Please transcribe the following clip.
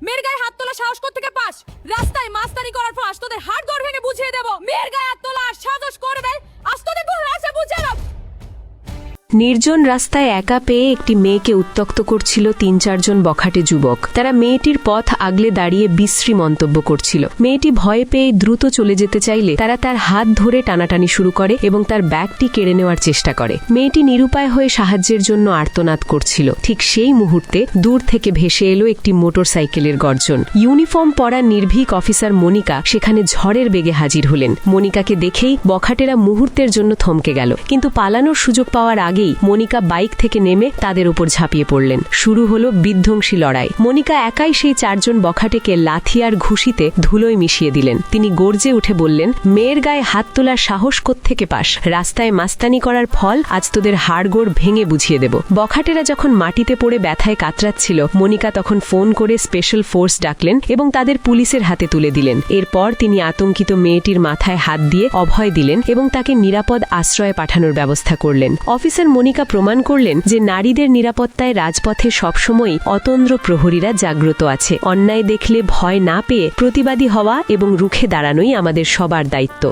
মেয়ের গায়ে হাত তোলা সাহস কোত্থেকে পাস? রাস্তায় মাস্তানি করার পর আজ তোদের হাড় গড় ভেঙে বুঝিয়ে দেবো। মেয়ের গায়ে হাত তোলা আর সাহস করবে, আজ তোদের কোনো রাস্তা বুঝিয়ে দেব। নির্জন রাস্তায় একা পেয়ে একটি মেয়েকে উত্ত্যক্ত করছিল ৩-৪ জন বখাটে যুবক। তারা মেয়েটির পথ আগলে দাঁড়িয়ে বিশ্রী মন্তব্য করছিল। মেয়েটি ভয় পেয়ে দ্রুত চলে যেতে চাইলে তারা তার হাত ধরে টানাটানি শুরু করে এবং তার ব্যাগটি কেড়ে নেওয়ার চেষ্টা করে। মেয়েটি নিরুপায় হয়ে সাহায্যের জন্য আর্তনাদ করছিল। ঠিক সেই মুহূর্তে দূর থেকে ভেসে এলো একটি মোটরসাইকেলের গর্জন। ইউনিফর্ম পরা নির্ভীক অফিসার মনিকা সেখানে ঝড়ের বেগে হাজির হলেন। মনিকাকে দেখেই বখাটেরা মুহূর্তের জন্য থমকে গেল, কিন্তু পালানোর সুযোগ পাওয়ার আগেই মনিকা বাইক থেকে নেমে তাদের উপর ঝাঁপিয়ে পড়লেন। শুরু হলো বিধ্বংসী লড়াই। মনিকা একাই সেই ৪ জন বখাটেকে লাথি আর ঘুষিতে ধুলোয় মিশিয়ে দিলেন। তিনি গর্জে উঠে বললেন, মেয়ের গায়ে হাত তোলার সাহস কোত্থেকে পাস? রাস্তায় মাস্তানি করার ফল আজ তোদের হাড়গোড় ভেঙে বুঝিয়ে দেব। বখাটেরা যখন মাটিতে পড়ে ব্যথায় কাতরাচ্ছিল, মনিকা তখন ফোন করে স্পেশাল ফোর্স ডাকলেন এবং তাদের পুলিশের হাতে তুলে দিলেন। এরপর তিনি আতঙ্কিত মেয়েটির মাথায় হাত দিয়ে অভয় দিলেন এবং তাকে নিরাপদ আশ্রয়ে পাঠানোর ব্যবস্থা করলেন। অফিসার মনিকা প্রমাণ করলেন যে নারীদের নিরাপত্তায় রাজপথে সবসময়ই অতন্দ্র প্রহরীরা জাগ্রত আছে। অন্যায় দেখলে ভয় না পেয়ে প্রতিবাদী হওয়া এবং রুখে দাঁড়ানোই আমাদের সবার দায়িত্ব।